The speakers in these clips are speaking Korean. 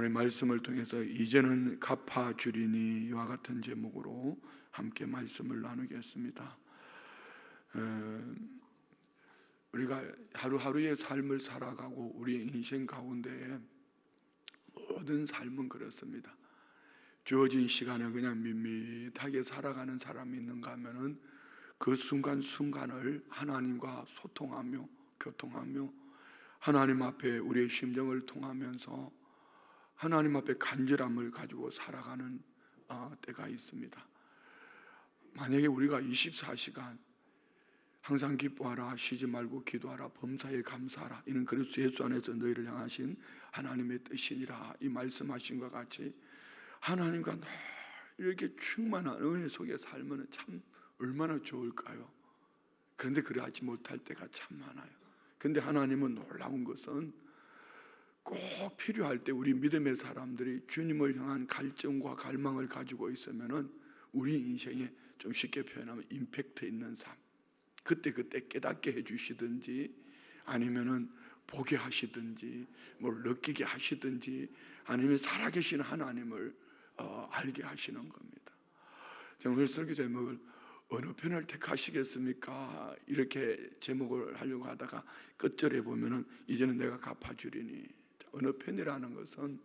오늘 말씀을 통해서 이제는 갚아주리니 이와 같은 제목으로 함께 말씀을 나누겠습니다. 우리가 하루하루의 삶을 살아가고 우리의 인생 가운데에 모든 삶은 그렇습니다. 주어진 시간을 그냥 밋밋하게 살아가는 사람이 있는가 하면은 그 순간순간을 하나님과 소통하며 교통하며 하나님 앞에 우리의 심정을 통하면서 하나님 앞에 간절함을 가지고 살아가는 때가 있습니다. 만약에 우리가 24시간 항상 기뻐하라, 쉬지 말고 기도하라, 범사에 감사하라, 이는 그리스도 예수 안에서 너희를 향하신 하나님의 뜻이니라, 이 말씀하신 것 같이 하나님과 늘 이렇게 충만한 은혜 속에 살면 참 얼마나 좋을까요? 그런데 그러하지 못할 때가 참 많아요. 그런데 하나님은 놀라운 것은 꼭 필요할 때 우리 믿음의 사람들이 주님을 향한 갈증과 갈망을 가지고 있으면은 우리 인생에 좀 쉽게 표현하면 임팩트 있는 삶, 그때 깨닫게 해주시든지 아니면은 보게 하시든지 뭘 느끼게 하시든지 아니면 살아계신 하나님을 알게 하시는 겁니다. 제가 오늘 설교 제목을 어느 편을 택하시겠습니까? 이렇게 제목을 하려고 하다가 끝절에 보면은 이제는 내가 갚아주리니, 어느 편이라는 것은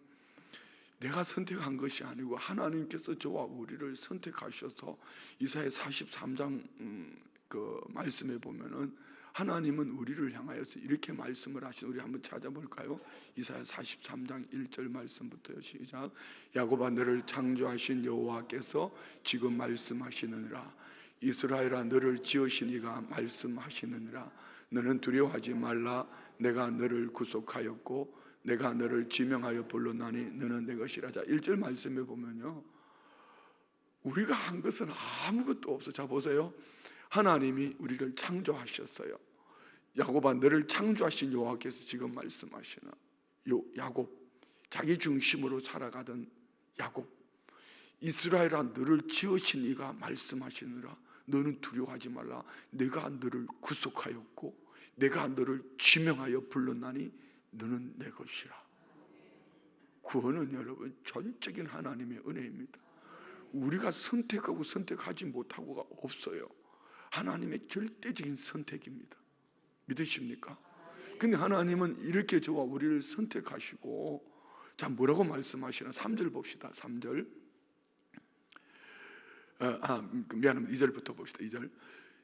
내가 선택한 것이 아니고 하나님께서 저와 우리를 선택하셔서 이사야 43장 그 말씀에 보면은 하나님은 우리를 향하여서 이렇게 말씀을 하신, 우리 한번 찾아볼까요? 이사야 43장 1절 말씀부터요. 시작. 야곱아, 너를 창조하신 여호와께서 지금 말씀하시느니라. 이스라엘아, 너를 지으신 이가 말씀하시느니라. 너는 두려워하지 말라. 내가 너를 구속하였고 내가 너를 지명하여 불렀나니 너는 내 것이라. 자, 1절 말씀에 보면요, 우리가 한 것은 아무것도 없어. 자, 보세요. 하나님이 우리를 창조하셨어요. 야곱아, 너를 창조하신 여호와께서 지금 말씀하시나. 야곱, 자기 중심으로 살아가던 야곱, 이스라엘아, 너를 지으신 이가 말씀하시느라. 너는 두려워하지 말라. 내가 너를 구속하였고 내가 너를 지명하여 불렀나니 너는 내 것이라. 구원은 여러분 전적인 하나님의 은혜입니다. 우리가 선택하고 선택하지 못하고가 없어요. 하나님의 절대적인 선택입니다. 믿으십니까? 근데 하나님은 이렇게 저와 우리를 선택하시고, 자, 뭐라고 말씀하시나? 3절 봅시다. 3절. 미안합니다. 2절부터 봅시다. 2절.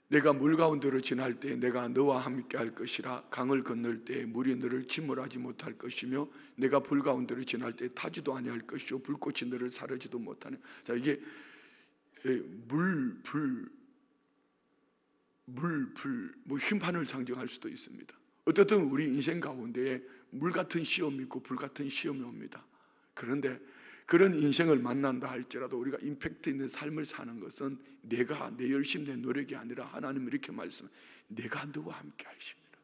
내가 물 가운데로 지날 때 내가 너와 함께 할 것이라. 강을 건널 때 물이 너를 침몰하지 못할 것이며 내가 불 가운데로 지날 때 타지도 아니할 것이요 불꽃이 너를 사르지도 못하네. 자, 이게 불, 뭐 심판을 상징할 수도 있습니다. 어떻든 우리 인생 가운데에 물 같은 시험이 있고 불 같은 시험이 옵니다. 그런데 그런 인생을 만난다 할지라도 우리가 임팩트 있는 삶을 사는 것은 내가 내 열심 내 노력이 아니라 하나님이 이렇게 말씀해, 내가 너와 함께 하십니다.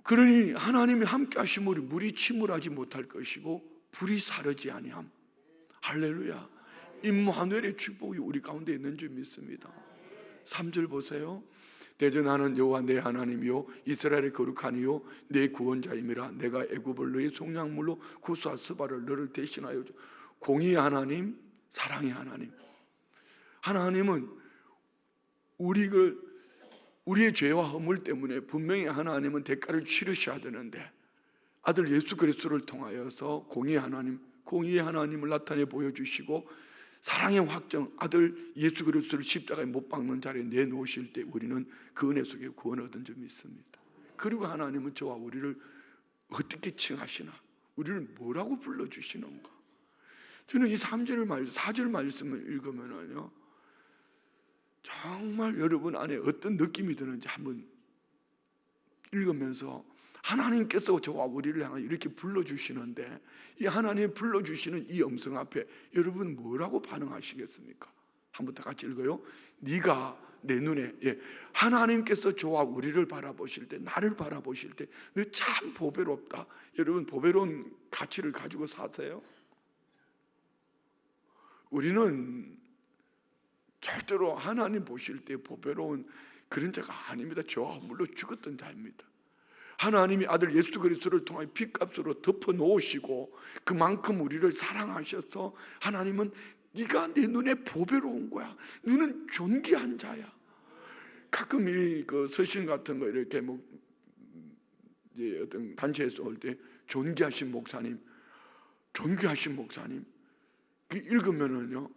그러니 하나님이 함께 하심으로 물이 침몰하지 못할 것이고 불이 사르지 아니함. 할렐루야. 임마누엘의 축복이 우리 가운데 있는 줄 믿습니다. 3절 보세요. 대전하는 여호와 내 하나님이요 이스라엘의 거룩한 이요 내 구원자임이라. 내가 애굽을 너의 속량물로 구수와 스바를 너를 대신하여. 공의의 하나님, 사랑의 하나님. 하나님은 우리의 죄와 허물 때문에 분명히 하나님은 대가를 치르셔야 되는데 아들 예수 그리스도를 통하여서 공의의 하나님을 나타내 보여주시고 사랑의 확정, 아들 예수 그리스도를 십자가에 못 박는 자리에 내놓으실 때 우리는 그 은혜 속에 구원을 얻은 줄 믿습니다. 그리고 하나님은 저와 우리를 어떻게 칭하시나, 우리를 뭐라고 불러주시는가. 저는 이 4절 말씀을 읽으면요, 정말 여러분 안에 어떤 느낌이 드는지 한번 읽으면서 하나님께서 저와 우리를 향해 이렇게 불러주시는데 이 하나님 불러주시는 이 음성 앞에 여러분 뭐라고 반응하시겠습니까? 한번 다 같이 읽어요. 네가 내 눈에, 하나님께서 저와 우리를 바라보실 때, 나를 바라보실 때 너 참 보배롭다. 여러분 보배로운 가치를 가지고 사세요. 우리는 절대로 하나님 보실 때 보배로운 그런 자가 아닙니다. 저와 물로 죽었던 자입니다. 하나님이 아들 예수 그리스도를 통하여 핏값으로 덮어 놓으시고 그만큼 우리를 사랑하셔서 하나님은 네가 내 눈에 보배로운 거야. 너는 존귀한 자야. 가끔 이 그 서신 같은 거 이렇게 뭐 어떤 단체에서 올 때 존귀하신 목사님 읽으면은요,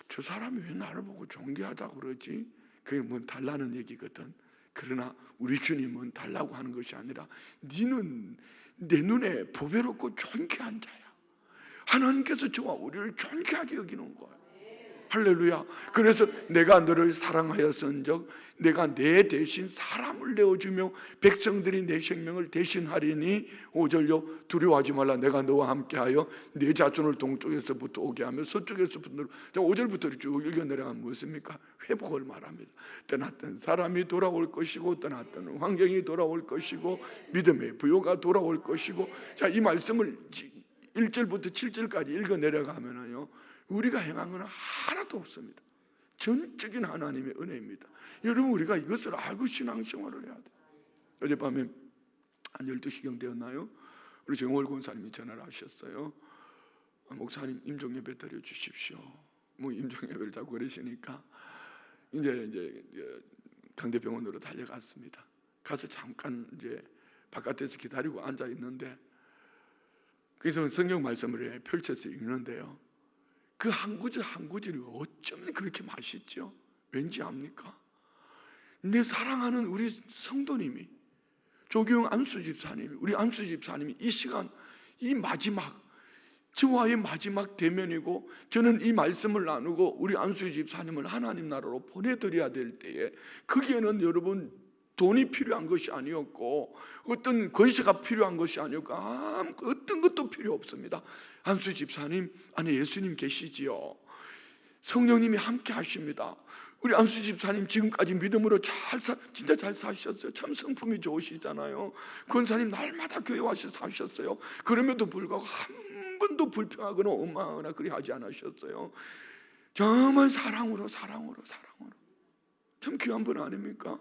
저 사람이 왜 나를 보고 존귀하다고 그러지? 그게 뭔 달라는 얘기거든. 그러나 우리 주님은 달라고 하는 것이 아니라 너는 내 눈에 보배롭고 존귀한 자야. 하나님께서 저와 우리를 존귀하게 여기는 거예요. 할렐루야. 그래서 내가 너를 사랑하였은즉 내가 내 대신 사람을 내어주며 백성들이 내 생명을 대신하리니 5절요 두려워하지 말라. 내가 너와 함께하여 내 자손을 동쪽에서부터 오게 하며 서쪽에서부터 5절부터 쭉 읽어 내려가면 무엇입니까? 회복을 말합니다. 떠났던 사람이 돌아올 것이고 떠났던 환경이 돌아올 것이고 믿음의 부요가 돌아올 것이고, 자, 이 말씀을 1절부터 7절까지 읽어 내려가면은요 우리가 행한 건 하나도 없습니다. 전적인 하나님의 은혜입니다. 여러분, 우리가 이것을 알고 신앙생활을 해야 돼요. 어젯밤에 한 12시경 되었나요? 우리 정월 권사님이 전화를 하셨어요. 목사님 임종예배 드려주십시오. 뭐 임종예배를 자꾸 그러시니까 이제 강대병원으로 달려갔습니다. 가서 잠깐 이제 바깥에서 기다리고 앉아 있는데 그래서 성경 말씀을 펼쳐서 읽는데요, 그 한 구절 한 구절이 어쩌면 그렇게 맛있죠? 왠지 압니까? 내 사랑하는 우리 성도님이, 조기용 안수 집사님이, 우리 안수 집사님이 이 시간, 이 마지막, 저와의 마지막 대면이고, 저는 이 말씀을 나누고 우리 안수 집사님을 하나님 나라로 보내드려야 될 때에 거기에는 여러분 돈이 필요한 것이 아니었고 어떤 권세가 필요한 것이 아니었고 어떤 것도 필요 없습니다. 안수 집사님 안에 예수님 계시지요. 성령님이 함께 하십니다. 우리 안수 집사님 지금까지 믿음으로 진짜 잘 사셨어요. 참 성품이 좋으시잖아요. 권사님 날마다 교회 와서 사셨어요. 그럼에도 불구하고 한 번도 불평하거나 원망하거나 그리 하지 않으셨어요. 정말 사랑으로 참 귀한 분 아닙니까?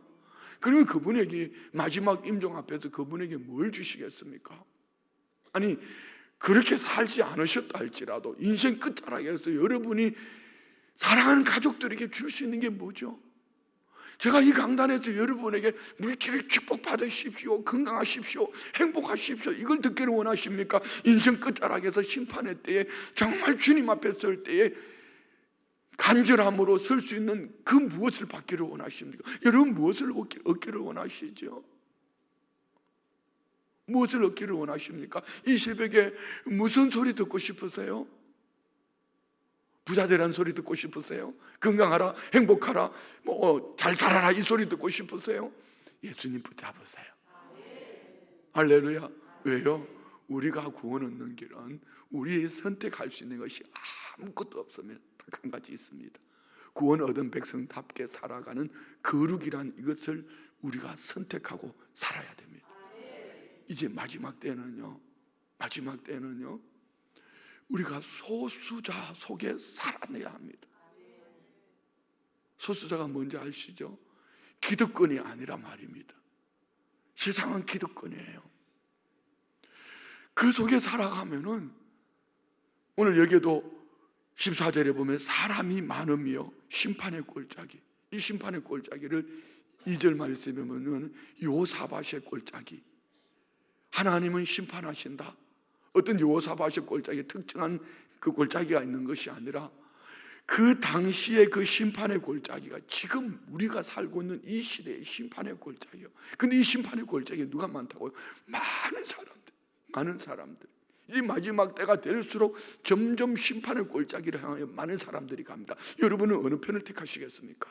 그러면 그분에게 마지막 임종 앞에서 그분에게 뭘 주시겠습니까? 아니, 그렇게 살지 않으셨다 할지라도 인생 끝자락에서 여러분이 사랑하는 가족들에게 줄 수 있는 게 뭐죠? 제가 이 강단에서 여러분에게 물질을 축복받으십시오, 건강하십시오, 행복하십시오, 이걸 듣기를 원하십니까? 인생 끝자락에서 심판의 때에 정말 주님 앞에 설 때에 간절함으로 설 수 있는 그 무엇을 받기를 원하십니까? 여러분 무엇을 얻기를 원하시죠? 무엇을 얻기를 원하십니까? 이 새벽에 무슨 소리 듣고 싶으세요? 부자 되라는 소리 듣고 싶으세요? 건강하라, 행복하라, 잘 살아라 이 소리 듣고 싶으세요? 예수님 붙잡으세요. 할렐루야. 왜요? 우리가 구원 얻는 길은 우리의 선택할 수 있는 것이 아무것도 없으면 딱 한 가지 있습니다. 구원 얻은 백성답게 살아가는 거룩이란 이것을 우리가 선택하고 살아야 됩니다. 이제 마지막 때는요 우리가 소수자 속에 살아내야 합니다. 소수자가 뭔지 아시죠? 기득권이 아니라 말입니다. 세상은 기득권이에요. 그 속에 살아가면은 오늘 여기에도 14절에 보면 사람이 많으며 심판의 꼴짜기, 이 심판의 꼴짜기를 2절 말씀에 보면 요사밭의 꼴짜기, 하나님은 심판하신다. 어떤 요사밭의 꼴짜기에 특정한 그 꼴짜기가 있는 것이 아니라 그 당시에 그 심판의 꼴짜기가 지금 우리가 살고 있는 이 시대의 심판의 꼴짜기요. 근데 이 심판의 꼴짜기에 누가 많다고요? 많은 사람들. 이 마지막 때가 될수록 점점 심판의 꼴짜기를 향하여 많은 사람들이 갑니다. 여러분은 어느 편을 택하시겠습니까?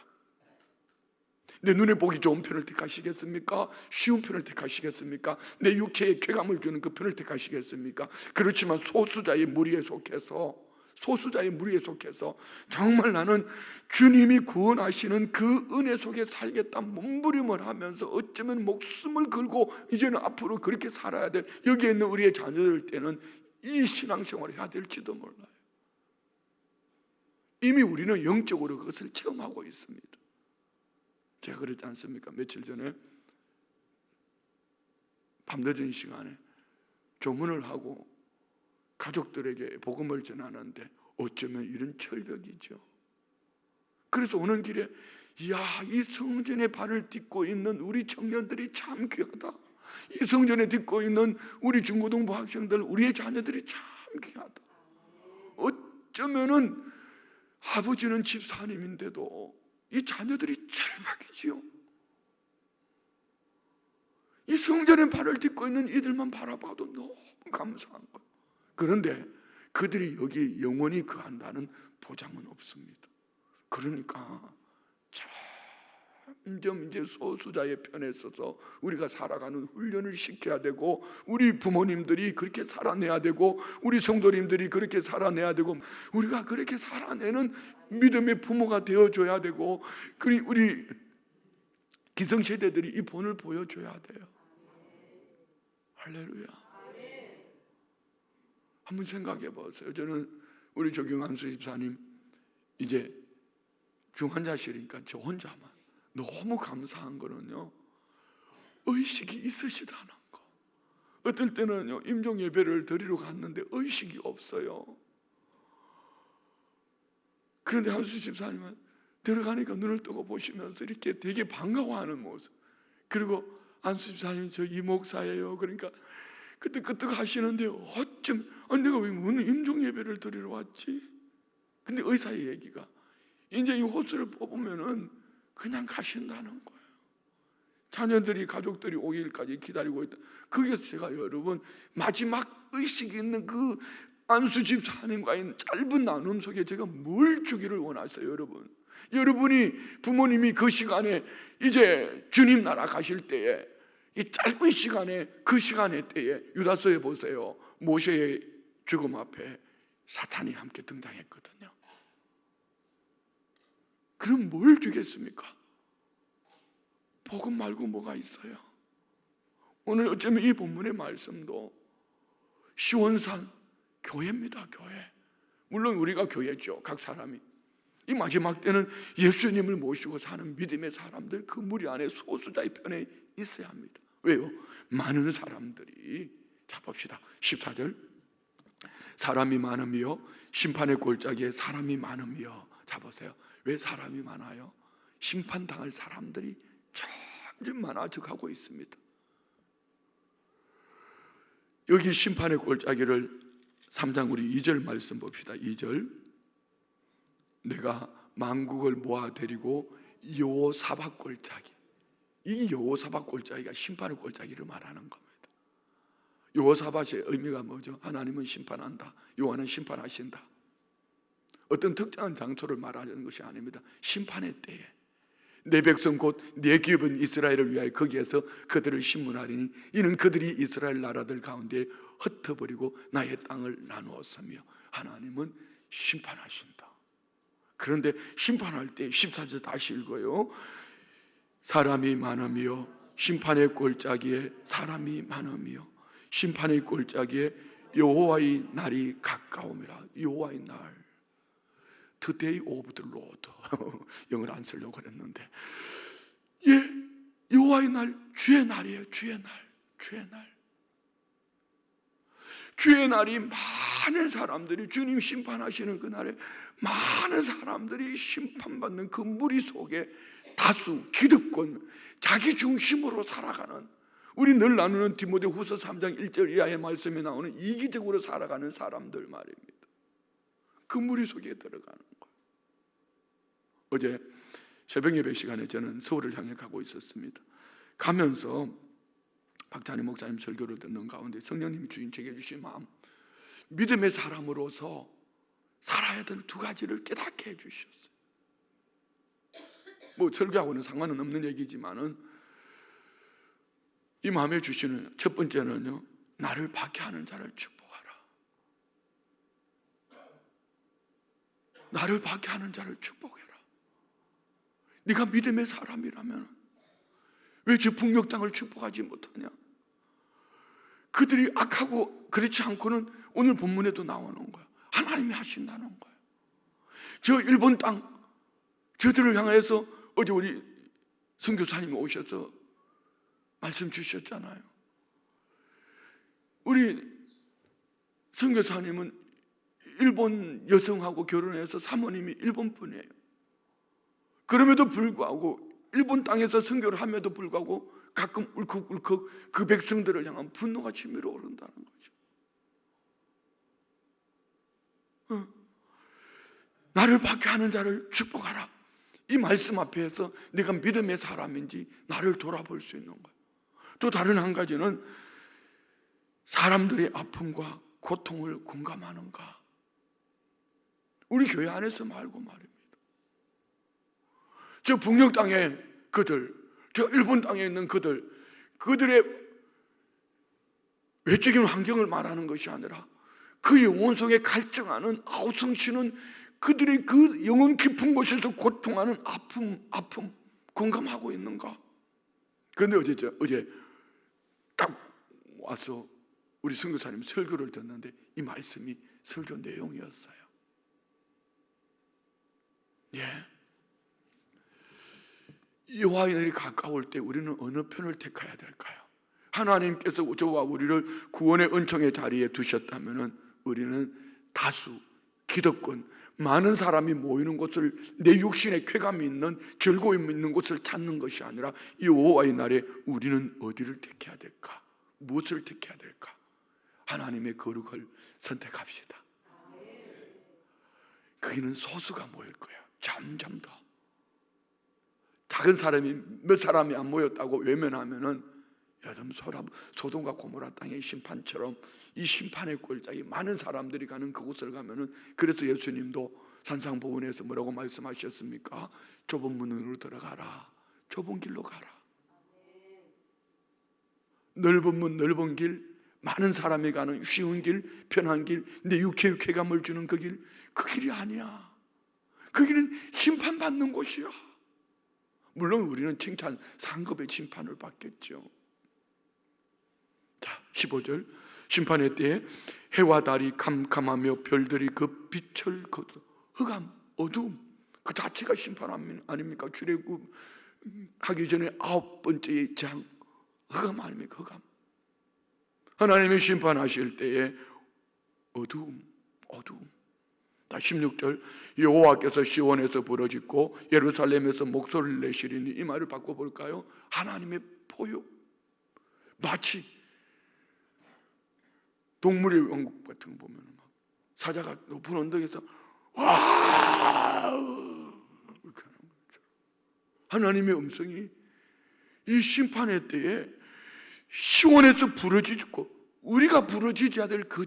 내 눈에 보기 좋은 편을 택하시겠습니까? 쉬운 편을 택하시겠습니까? 내 육체에 쾌감을 주는 그 편을 택하시겠습니까? 그렇지만 소수자의 무리에 속해서 정말 나는 주님이 구원하시는 그 은혜 속에 살겠다 몸부림을 하면서 어쩌면 목숨을 걸고 이제는 앞으로 그렇게 살아야 될, 여기에 있는 우리의 자녀들 때는 이 신앙생활을 해야 될지도 몰라요. 이미 우리는 영적으로 그것을 체험하고 있습니다. 제가 그랬지 않습니까? 며칠 전에 밤늦은 시간에 조문을 하고 가족들에게 복음을 전하는데 어쩌면 이런 철벽이죠. 그래서 오는 길에 이야, 이 성전에 발을 딛고 있는 우리 청년들이 참 귀하다. 이 성전에 딛고 있는 우리 중고등부 학생들, 우리의 자녀들이 참 귀하다. 어쩌면은 아버지는 집사님인데도 이 자녀들이 철벽이지요. 이 성전에 발을 딛고 있는 이들만 바라봐도 너무 감사한 거예요. 그런데 그들이 여기 영원히 거한다는 보장은 없습니다. 그러니까 점점 이제 소수자의 편에 서서 우리가 살아가는 훈련을 시켜야 되고, 우리 부모님들이 그렇게 살아내야 되고, 우리 성도님들이 그렇게 살아내야 되고, 우리가 그렇게 살아내는 믿음의 부모가 되어줘야 되고, 우리 기성세대들이 이 본을 보여줘야 돼요. 할렐루야. 한번 생각해 보세요. 저는 우리 조경환수 집사님 이제 중환자실이니까 저 혼자만 너무 감사한 거는요, 의식이 있으시다는 거. 어떨 때는요, 임종 예배를 드리러 갔는데 의식이 없어요. 그런데 한수 집사님은 들어가니까 눈을 뜨고 보시면서 이렇게 되게 반가워하는 모습. 그리고 한수 집사님 저 이 목사예요. 그러니까 끄떡끄떡 하시는데 어쩜 내가 왜 오늘 임종 예배를 드리러 왔지? 근데 의사의 얘기가 이제 이 호수를 뽑으면은 그냥 가신다는 거예요. 자녀들이 가족들이 오기까지 기다리고 있다. 그게 제가 여러분 마지막 의식이 있는 그 안수 집사님과의 짧은 나눔 속에 제가 뭘 주기를 원하세요, 여러분? 여러분이 부모님이 그 시간에 이제 주님 나라 가실 때에 이 짧은 시간에 그 시간의 때에 유다서에 보세요. 모세의 죽음 앞에 사탄이 함께 등장했거든요. 그럼 뭘 주겠습니까? 복음 말고 뭐가 있어요? 오늘 어쩌면 이 본문의 말씀도 시원산 교회입니다. 교회. 물론 우리가 교회죠. 각 사람이. 이 마지막 때는 예수님을 모시고 사는 믿음의 사람들, 그 무리 안에 소수자의 편에 있어야 합니다. 왜요? 많은 사람들이, 자 봅시다. 14절, 사람이 많으며 심판의 골짜기에 사람이 많으며. 자 보세요. 왜 사람이 많아요? 심판당할 사람들이 점점 많아져 가고 있습니다. 여기 심판의 골짜기를 3장 우리 2절 말씀 봅시다. 2절, 내가 만국을 모아 데리고 여호사밧 골짜기. 이 여호사밧 골짜기가 심판의 골짜기를 말하는 겁니다. 여호사밧의 의미가 뭐죠? 하나님은 심판한다. 여호와는 심판하신다. 어떤 특정한 장소를 말하는 것이 아닙니다. 심판의 때에 내 백성 곧 내 기업은 이스라엘을 위하여 거기에서 그들을 심문하리니 이는 그들이 이스라엘 나라들 가운데 흩어버리고 나의 땅을 나누었으며. 하나님은 심판하신다. 그런데 심판할 때 14절 다시 읽어요. 사람이 많으며 심판의 골짜기에 사람이 많으며 심판의 골짜기에 여호와의 날이 가까움이라. 여호와의 날, The day of the Lord. 영어를 안 쓰려고 그랬는데, 예, 여호와의 날, 주의 날이에요. 주의 날, 주의 날. 주의 날이 많은 사람들이, 주님 심판하시는 그날에 많은 사람들이 심판받는 그 무리 속에 다수, 기득권, 자기 중심으로 살아가는, 우리 늘 나누는 디모데후서 3장 1절 이하의 말씀에 나오는 이기적으로 살아가는 사람들 말입니다. 그 무리 속에 들어가는 거예요. 어제 새벽 예배 시간에 저는 서울을 향해 가고 있었습니다. 가면서 박찬희 목사님 설교를 듣는 가운데 성령님이 제게 주신 마음, 믿음의 사람으로서 살아야 될 두 가지를 깨닫게 해주셨어요. 뭐 설교하고는 상관은 없는 얘기지만은 이 마음에 주시는 첫 번째는요, 나를 박해하는 자를 축복하라. 나를 박해하는 자를 축복해라. 네가 믿음의 사람이라면 왜 저 북녘 땅을 축복하지 못하냐? 그들이 악하고 그렇지 않고는 오늘 본문에도 나오는 거야. 하나님이 하신다는 거야. 저 일본 땅, 저들을 향해서 어제 우리 선교사님이 오셔서 말씀 주셨잖아요. 우리 선교사님은 일본 여성하고 결혼해서 사모님이 일본 분이에요. 그럼에도 불구하고 일본 땅에서 선교를 함에도 불구하고 가끔 울컥울컥 그 백성들을 향한 분노가 치밀어 오른다는 거죠. 나를 받게 하는 자를 축복하라. 이 말씀 앞에서 내가 믿음의 사람인지 나를 돌아볼 수 있는 거예요. 또 다른 한 가지는 사람들의 아픔과 고통을 공감하는가. 우리 교회 안에서 말고 말입니다. 저 북녘 땅에 그들, 저 일본 땅에 있는 그들의 외적인 환경을 말하는 것이 아니라 그 영혼 속에 갈증하는 아우성치는 그들의 그 영혼 깊은 곳에서 고통하는 아픔 공감하고 있는가? 그런데 어제 딱 와서 우리 선교사님 설교를 듣는데 이 말씀이 설교 내용이었어요. 예. 여호와의 날이 가까울 때 우리는 어느 편을 택해야 될까요? 하나님께서 저와 우리를 구원의 은총의 자리에 두셨다면 우리는 다수, 기득권, 많은 사람이 모이는 곳을 내 육신의 쾌감이 있는 즐거움이 있는 곳을 찾는 것이 아니라 이 여호와의 날에 우리는 어디를 택해야 될까? 무엇을 택해야 될까? 하나님의 거룩을 선택합시다. 거기는 소수가 모일 거예요. 점점 더 작은 사람이 몇 사람이 안 모였다고 외면하면은 여름 소돔과 고모라 땅의 심판처럼 이 심판의 꼴짝이 많은 사람들이 가는 그곳을 가면은, 그래서 예수님도 산상보훈에서 뭐라고 말씀하셨습니까? 좁은 문으로 들어가라, 좁은 길로 가라. 넓은 문, 넓은 길, 많은 사람이 가는 쉬운 길, 편한 길, 내 육체의 쾌감을 주는 그 길이 아니야. 그 길은 심판받는 곳이야. 물론 우리는 칭찬, 상급의 심판을 받겠죠. 자, 15절. 심판의 때에 해와 달이 캄캄하며 별들이 그 빛을 거두. 흑암, 어두움, 그 자체가 심판 아닙니까? 출애굽하기 전에 9번째의 장, 흑암 아닙니까? 흑암. 하나님이 심판하실 때에 어두움. 다 16절. 여호와께서 시온에서 부르짖고 예루살렘에서 목소리를 내시리니, 이 말을 바꿔볼까요? 하나님의 포효. 마치 동물의 왕국 같은 거 보면 막 사자가 높은 언덕에서 와 이렇게 하는 거죠. 하나님의 음성이 이 심판의 때에 시온에서 부르짖고 우리가 부르짖어야 될 그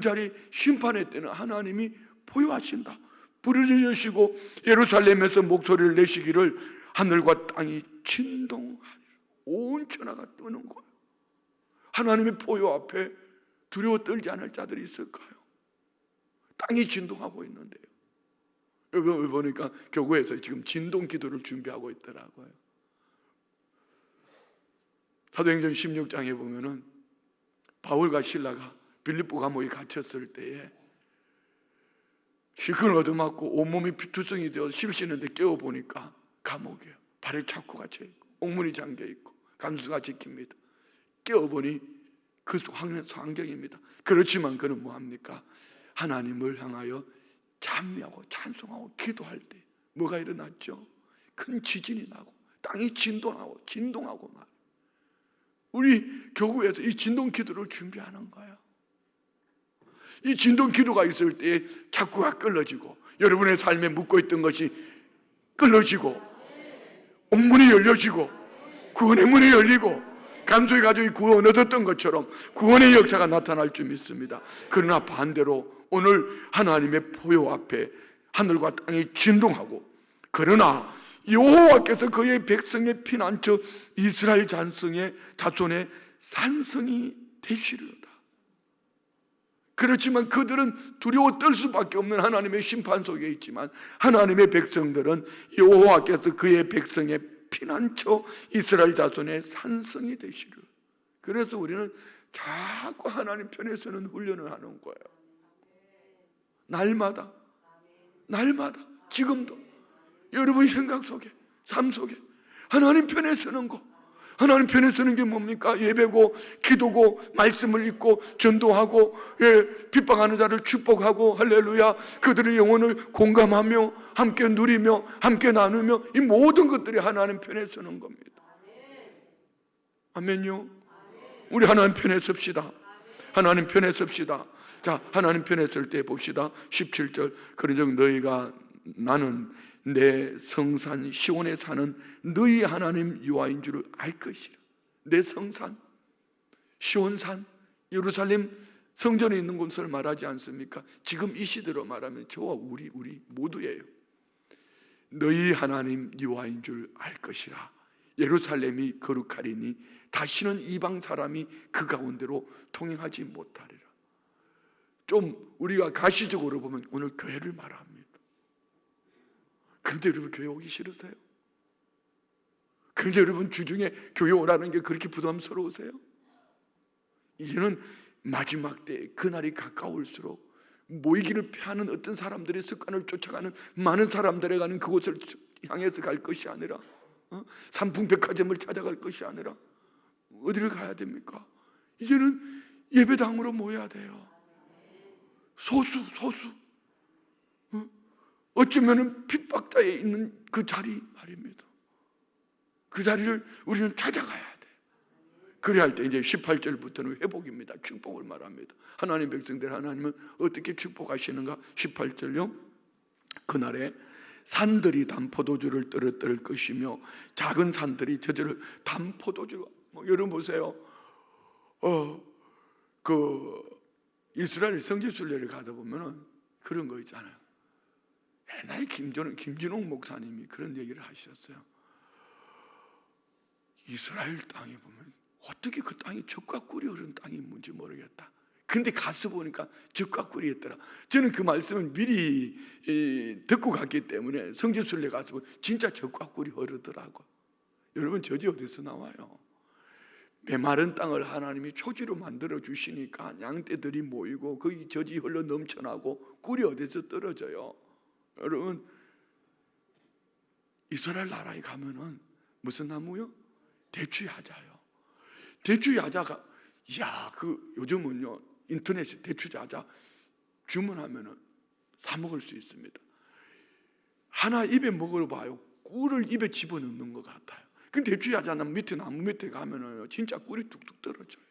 자리 심판의 때는 하나님이 포효하신다. 부르짖으시고 예루살렘에서 목소리를 내시기를 하늘과 땅이 진동하리라. 온 천하가 뜨는 거예요. 하나님의 포효 앞에 두려워 떨지 않을 자들이 있을까요? 땅이 진동하고 있는데요. 여기 보니까 교구에서 지금 진동 기도를 준비하고 있더라고요. 사도행전 16장에 보면은 바울과 실라가 빌립보 감옥에 갇혔을 때에 실컷 얻어맞고 온몸이 피투성이 되어 실시는데 깨어보니까 감옥이에요. 발에 차고 갇혀있고 옥문이 잠겨있고 간수가 지킵니다. 깨어보니 그 환경입니다. 그렇지만 그는 뭐합니까? 하나님을 향하여 찬미하고 찬송하고 기도할 때 뭐가 일어났죠? 큰 지진이 나고 땅이 진동하고 말. 우리 교구에서 이 진동 기도를 준비하는 거예요. 이 진동 기도가 있을 때 자꾸가 끌어지고 여러분의 삶에 묻고 있던 것이 끌어지고 옥문이 열려지고 구원의 문이 열리고 간수의 가족이 구원 얻었던 것처럼 구원의 역사가 나타날 줄 믿습니다. 그러나 반대로 오늘 하나님의 포효 앞에 하늘과 땅이 진동하고, 그러나 여호와께서 그의 백성의 피난처 이스라엘 자손의 산성이 되시리로다. 그렇지만 그들은 두려워 떨 수밖에 없는 하나님의 심판 속에 있지만 하나님의 백성들은 여호와께서 그의 백성의 피난처 이스라엘 자손의 산성이 되시리라. 그래서 우리는 자꾸 하나님 편에 서는 훈련을 하는 거예요. 날마다 지금도 여러분 생각 속에 삶 속에 하나님 편에 서는 거, 하나님 편에 서는 게 뭡니까? 예배고, 기도고, 말씀을 읽고, 전도하고, 핍박하는 자를 축복하고, 할렐루야, 그들의 영혼을 공감하며, 함께 누리며, 함께 나누며, 이 모든 것들이 하나님 편에 서는 겁니다. 아멘요. 우리 하나님 편에 섭시다. 하나님 편에 섭시다. 자, 하나님 편에 설 때 봅시다. 17절, 그러즉 너희가 나는 내 성산 시온에 사는 너희 하나님 여호와인 줄을 알 것이라. 내 성산, 시온산, 예루살렘 성전에 있는 곳을 말하지 않습니까? 지금 이 시대로 말하면 저와 우리 모두예요. 너희 하나님 여호와인 줄 알 것이라. 예루살렘이 거룩하리니 다시는 이방 사람이 그 가운데로 통행하지 못하리라. 좀 우리가 가시적으로 보면 오늘 교회를 말합니다. 그런데 여러분 교회 오기 싫으세요? 그런데 여러분 주중에 교회 오라는 게 그렇게 부담스러우세요? 이제는 마지막 때 그날이 가까울수록 모이기를 피하는 어떤 사람들의 습관을 쫓아가는 많은 사람들에 가는 그곳을 향해서 갈 것이 아니라 삼풍백화점을 찾아갈 것이 아니라 어디를 가야 됩니까? 이제는 예배당으로 모여야 돼요. 소수 어쩌면 핍박자에 있는 그 자리 말입니다. 그 자리를 우리는 찾아가야 돼. 그래야 할 때 이제 18절부터는 회복입니다. 축복을 말합니다. 하나님 백성들, 하나님은 어떻게 축복하시는가? 18절요. 그날에 산들이 단포도주를 떨어뜨릴 것이며 작은 산들이 저절을 단포도주. 여러분 보세요. 그 이스라엘 성지순례를 가다 보면은 그런 거 있잖아요. 옛날에 김진홍 목사님이 그런 얘기를 하셨어요. 이스라엘 땅에 보면 어떻게 그 땅이 젖과 꿀이 흐르는 땅이 뭔지 모르겠다. 근데 가서 보니까 젖과 꿀이었더라. 저는 그 말씀을 미리 듣고 갔기 때문에 성지순례 가서 보면 진짜 젖과 꿀이 흐르더라고. 여러분 젖이 어디서 나와요? 메마른 땅을 하나님이 초지로 만들어 주시니까 양떼들이 모이고 거기 젖이 흘러 넘쳐나고 꿀이 어디서 떨어져요? 여러분 이스라엘 나라에 가면은 무슨 나무요? 대추야자요. 대추야자가 요즘은요 인터넷에 대추야자 주문하면은 사 먹을 수 있습니다. 하나 입에 먹어봐요. 꿀을 입에 집어넣는 것 같아요. 근데 대추야자는 밑에 나무 밑에 가면은 진짜 꿀이 뚝뚝 떨어져요.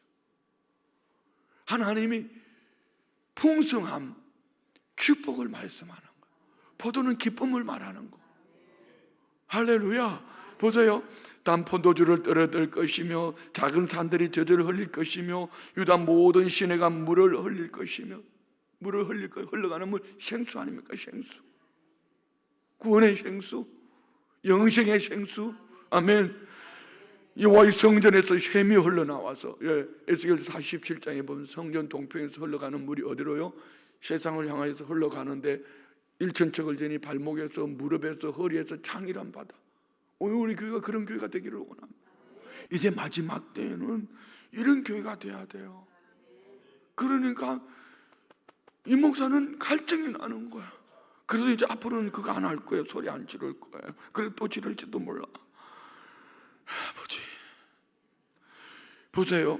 하나님이 풍성함, 축복을 말씀하는 거. 포도는 기쁨을 말하는 거. 할렐루야. 보세요. 단포도주를 떨어뜨릴 것이며 작은 산들이 젖을 흘릴 것이며 유다 모든 시내가 물을 흘릴 것이며 물을 흘러가는 물 생수 아닙니까? 생수. 구원의 생수, 영생의 생수. 아멘. 여호와의 성전에서 샘이 흘러나와서 에스겔 47장에 보면 성전 동편에서 흘러가는 물이 어디로요? 세상을 향해서 흘러가는데 일천척을 지니 발목에서 무릎에서 허리에서 창이란 바다. 오늘 우리 교회가 그런 교회가 되기를 원합니다. 이제 마지막 때에는 이런 교회가 돼야 돼요. 그러니까 이 목사는 갈증이 나는 거야. 그래서 이제 앞으로는 그거 안 할 거예요. 소리 안 지를 거예요. 그래 또 지를지도 몰라. 보세요.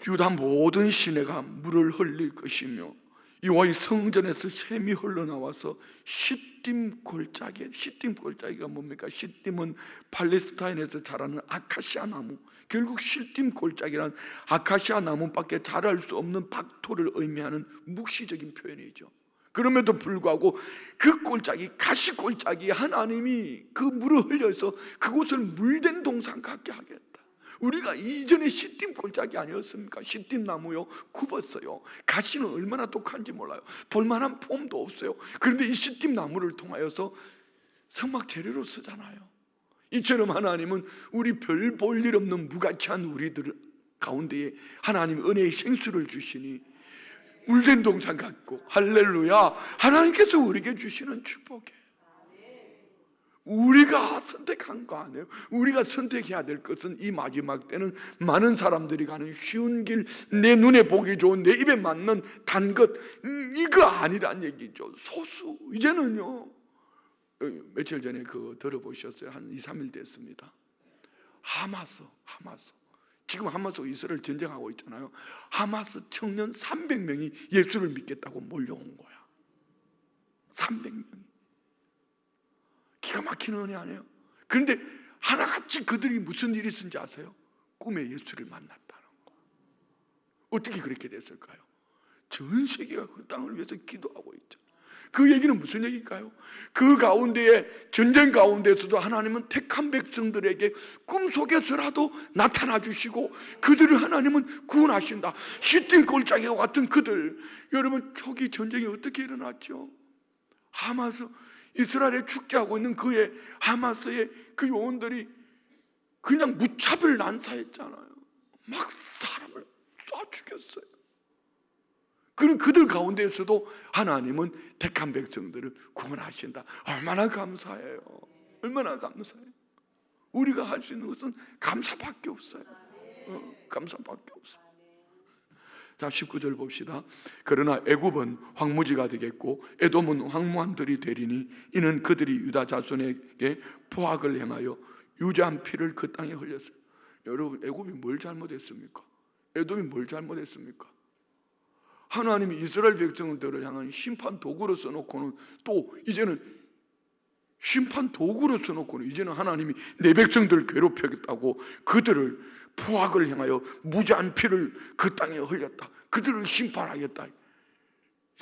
유다 모든 시내가 물을 흘릴 것이며 여호와의 성전에서 샘이 흘러나와서 시딤 골짜기. 시딤 골짜기가 뭡니까? 시딤은 팔레스타인에서 자라는 아카시아 나무. 결국 시딤 골짜기란 아카시아 나무밖에 자랄 수 없는 박토를 의미하는 묵시적인 표현이죠. 그럼에도 불구하고 그 골짜기, 가시 골짜기 하나님이 그 물을 흘려서 그곳을 물된 동산 같게 하겠다. 우리가 이전에 시딤 골짜기 아니었습니까? 시딤 나무요 굽었어요. 가시는 얼마나 독한지 몰라요. 볼만한 폼도 없어요. 그런데 이 시딤 나무를 통하여서 성막 재료로 쓰잖아요. 이처럼 하나님은 우리 별 볼 일 없는 무가치한 우리들 가운데에 하나님 은혜의 생수를 주시니 물된 동산 같고, 할렐루야, 하나님께서 우리에게 주시는 축복이에요. 우리가 선택한 거 아니에요. 우리가 선택해야 될 것은 이 마지막 때는 많은 사람들이 가는 쉬운 길, 내 눈에 보기 좋은, 내 입에 맞는 단 것, 이거 아니란 얘기죠. 소수. 이제는요, 며칠 전에 그거 들어보셨어요? 한 2, 3일 됐습니다. 하마스. 지금 하마스 이스라엘 전쟁하고 있잖아요. 하마스 청년 300명이 예수를 믿겠다고 몰려온 거야. 300명이. 기가 막히는 은혜 아니에요? 그런데 하나같이 그들이 무슨 일이 있었는지 아세요? 꿈에 예수를 만났다는 거. 어떻게 그렇게 됐을까요? 전 세계가 그 땅을 위해서 기도하고 있죠. 그 얘기는 무슨 얘기일까요? 그 가운데에, 전쟁 가운데서도 하나님은 택한 백성들에게 꿈속에서라도 나타나 주시고 그들을 하나님은 구원하신다. 시딤 골짜기와 같은 그들, 여러분 초기 전쟁이 어떻게 일어났죠? 하마스, 이스라엘에 축제하고 있는 그의 하마스의 그 요원들이 그냥 무차별 난사했잖아요. 막 사람을 쏴 죽였어요. 그런 그들 가운데에서도 하나님은 택한 백성들을 구원하신다. 얼마나 감사해요. 얼마나 감사해요. 우리가 할 수 있는 것은 감사밖에 없어요. 감사밖에 없어요. 자, 19절 봅시다. 그러나 애굽은 황무지가 되겠고 에돔은 황무한들이 되리니 이는 그들이 유다 자손에게 포악을 행하여 유자한 피를 그 땅에 흘렸어요. 여러분, 애굽이 뭘 잘못했습니까? 에돔이 뭘 잘못했습니까? 하나님이 이스라엘 백성들을 향한 심판 도구로 써놓고는 또 이제는 심판 도구로 써놓고는 이제는 하나님이 내 백성들을 괴롭히겠다고 그들을 포악을 행하여 무자한 피를 그 땅에 흘렸다. 그들을 심판하겠다.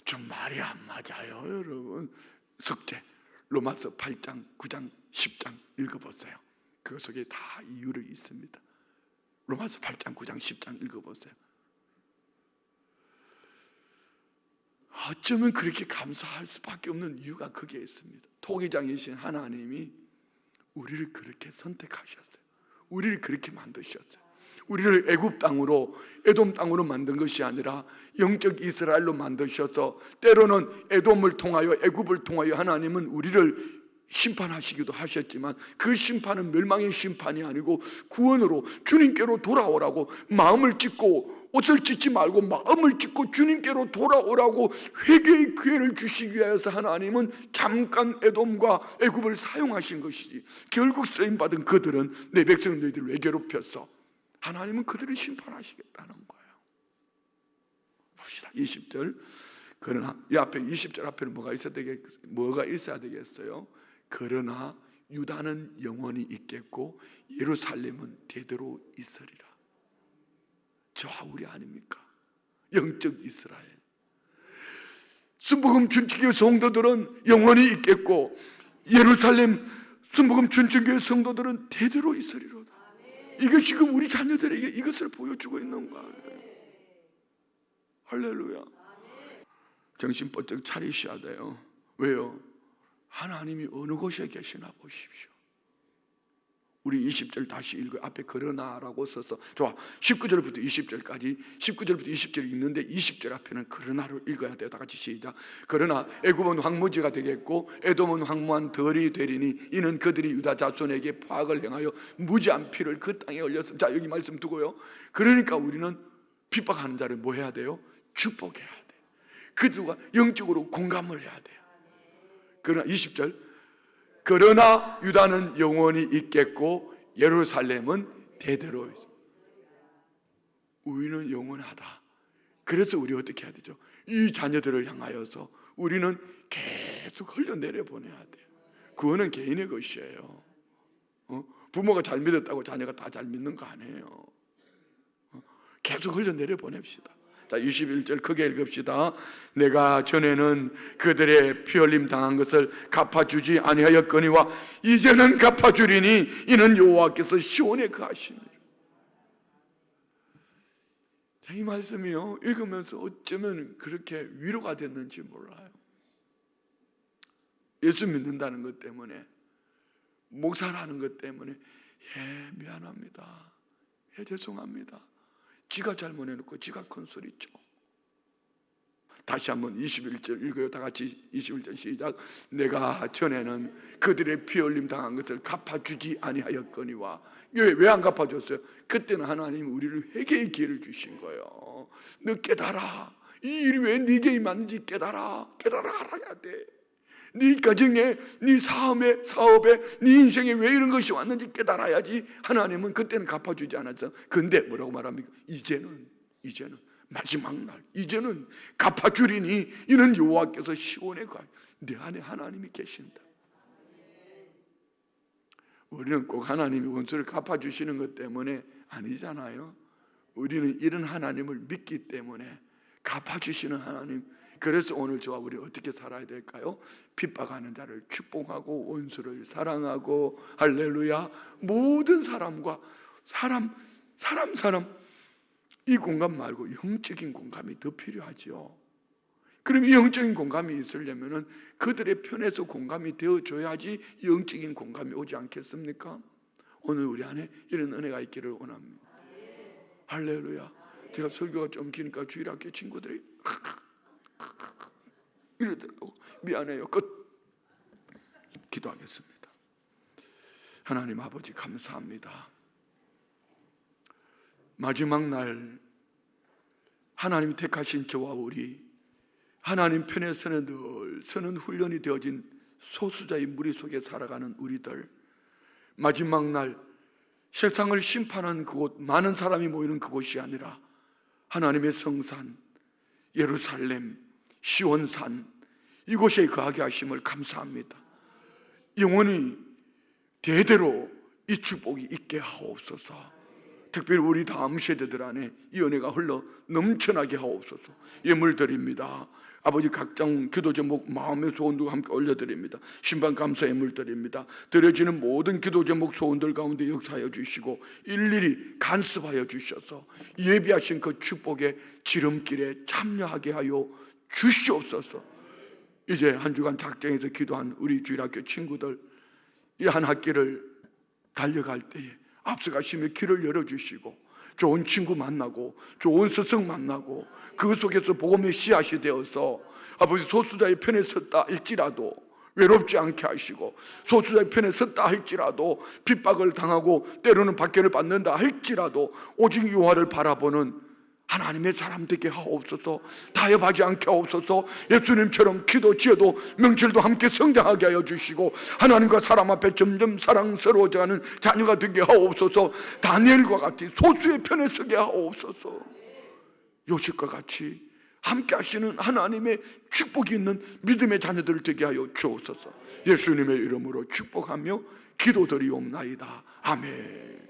좀 말이 안 맞아요, 여러분. 석재 로마서 8장, 9장, 10장 읽어보세요. 그 속에 다 이유를 있습니다. 로마서 8장, 9장, 10장 읽어보세요. 어쩌면 그렇게 감사할 수밖에 없는 이유가 거기에 있습니다. 토기장이신 하나님이 우리를 그렇게 선택하셨어요. 우리를 그렇게 만드셨어요. 우리를 애굽 땅으로, 에돔 땅으로 만든 것이 아니라 영적 이스라엘로 만드셔서 때로는 에돔을 통하여, 애굽을 통하여 하나님은 우리를 심판하시기도 하셨지만 그 심판은 멸망의 심판이 아니고 구원으로 주님께로 돌아오라고 마음을 찢고, 옷을 찢지 말고 마음을 찢고 주님께로 돌아오라고 회개의 기회를 주시기 위해서 하나님은 잠깐 에돔과 애굽을 사용하신 것이지, 결국 쓰임받은 그들은 내 백성 너희들을 왜 괴롭혔어? 하나님은 그들을 심판하시겠다는 거예요. 봅시다. 20절. 그러나 이 앞에 20절 앞에는 뭐가 있어야 되겠어요? 그러나 유다는 영원히 있겠고 예루살렘은 대대로 있으리라. 저와 우리 아닙니까? 영적 이스라엘. 순복음 준칙교회 성도들은 영원히 있겠고 예루살렘 순복음 준칙교회 성도들은 대대로 있으리로다. 이게 지금 우리 자녀들에게 이것을 보여주고 있는 거예요. 할렐루야. 정신 번쩍 차리셔야 돼요. 왜요? 하나님이 어느 곳에 계시나 보십시오. 우리 20절 다시 읽어요. 앞에 그러나라고 써서 좋아. 19절부터 20절까지 19절부터 20절 읽는데 20절 앞에는 그러나를 읽어야 돼요. 다 같이 시작. 그러나 애굽은 황무지가 되겠고 에돔은 황무한 덜이 되리니 이는 그들이 유다 자손에게 포악을 행하여 무지한 피를 그 땅에 흘렸습니다. 자, 여기 말씀 두고요. 그러니까 우리는 핍박하는 자를 뭐 해야 돼요? 축복해야 돼요. 그들과 영적으로 공감을 해야 돼요. 그러나 20절. 그러나 유다는 영원히 있겠고 예루살렘은 대대로 있습니다. 우리는 영원하다. 그래서 우리 어떻게 해야 되죠? 이 자녀들을 향하여서 우리는 계속 흘려내려 보내야 돼요. 그거는 개인의 것이에요. 부모가 잘 믿었다고 자녀가 다 잘 믿는 거 아니에요. 계속 흘려내려 보냅시다. 자, 21절 크게 읽읍시다. 내가 전에는 그들의 피 흘림 당한 것을 갚아주지 아니하였거니와 이제는 갚아주리니 이는 여호와께서 시온에 거하시니라. 자, 이 말씀이요, 읽으면서 어쩌면 그렇게 위로가 됐는지 몰라요. 예수 믿는다는 것 때문에, 목사라는 것 때문에 미안합니다, 죄송합니다, 지가 잘못해놓고 지가 큰 소리죠. 다시 한번 21절 읽어요. 다 같이 21절 시작. 내가 전에는 그들의 피 흘림 당한 것을 갚아주지 아니하였거니와. 왜 안 갚아줬어요? 그때는 하나님이 우리를 회개의 기회를 주신 거예요. 너 깨달아. 이 일이 왜 네게 임하는지 깨달아. 알아야 돼. 네 가정에, 네 삶에, 사업에, 네 인생에 왜 이런 것이 왔는지 깨달아야지. 하나님은 그때는 갚아주지 않았어. 근데 뭐라고 말합니까? 이제는 마지막 날, 이제는 갚아주리니 이는 여호와께서 시온에 가요. 내 안에 하나님이 계신다. 우리는 꼭 하나님이 원수를 갚아주시는 것 때문에 아니잖아요. 우리는 이런 하나님을 믿기 때문에 갚아주시는 하나님. 그래서 오늘 저와 우리 어떻게 살아야 될까요? 핍박하는 자를 축복하고 원수를 사랑하고, 할렐루야. 모든 사람과 사람 이 공감 말고 영적인 공감이 더 필요하죠. 그럼 이 영적인 공감이 있으려면 그들의 편에서 공감이 되어줘야지 영적인 공감이 오지 않겠습니까? 오늘 우리 안에 이런 은혜가 있기를 원합니다. 할렐루야. 제가 설교가 좀 기니까 주일학교 친구들이 이러더라고. 미안해요. 끝. 기도하겠습니다. 하나님 아버지 감사합니다. 마지막 날 하나님이 택하신 저와 우리, 하나님 편에서는 늘 서는 훈련이 되어진 소수자의 무리 속에 살아가는 우리들, 마지막 날 세상을 심판하는 그곳, 많은 사람이 모이는 그곳이 아니라 하나님의 성산 예루살렘 시온산 이곳에 거하게 하심을 감사합니다. 영원히 대대로 이 축복이 있게 하옵소서. 특별히 우리 다음 세대들 안에 이 은혜가 흘러 넘쳐나게 하옵소서. 예물 드립니다. 아버지 각종 기도 제목 마음의 소원도 함께 올려드립니다. 신방 감사 예물 드립니다. 드려지는 모든 기도 제목 소원들 가운데 역사하여 주시고 일일이 간섭하여 주셔서 예비하신 그 축복의 지름길에 참여하게 하여 주시옵소서. 이제 한 주간 작정해서 기도한 우리 주일학교 친구들, 이 한 학기를 달려갈 때에 앞서가시며 길을 열어주시고 좋은 친구 만나고 좋은 스승 만나고 그 속에서 복음의 씨앗이 되어서 아버지 소수자의 편에 섰다 할지라도 외롭지 않게 하시고, 소수자의 편에 섰다 할지라도 핍박을 당하고 때로는 박해를 받는다 할지라도 오직 여호와를 바라보는 하나님의 사람 되게 하옵소서. 타협하지 않게 하옵소서. 예수님처럼 기도 지어도 명철도 함께 성장하게 하여 주시고 하나님과 사람 앞에 점점 사랑스러워져가는 자녀가 되게 하옵소서. 다니엘과 같이 소수의 편에 서게 하옵소서. 요셉과 같이 함께 하시는 하나님의 축복이 있는 믿음의 자녀들 되게 하여 주옵소서. 예수님의 이름으로 축복하며 기도드리옵나이다. 아멘.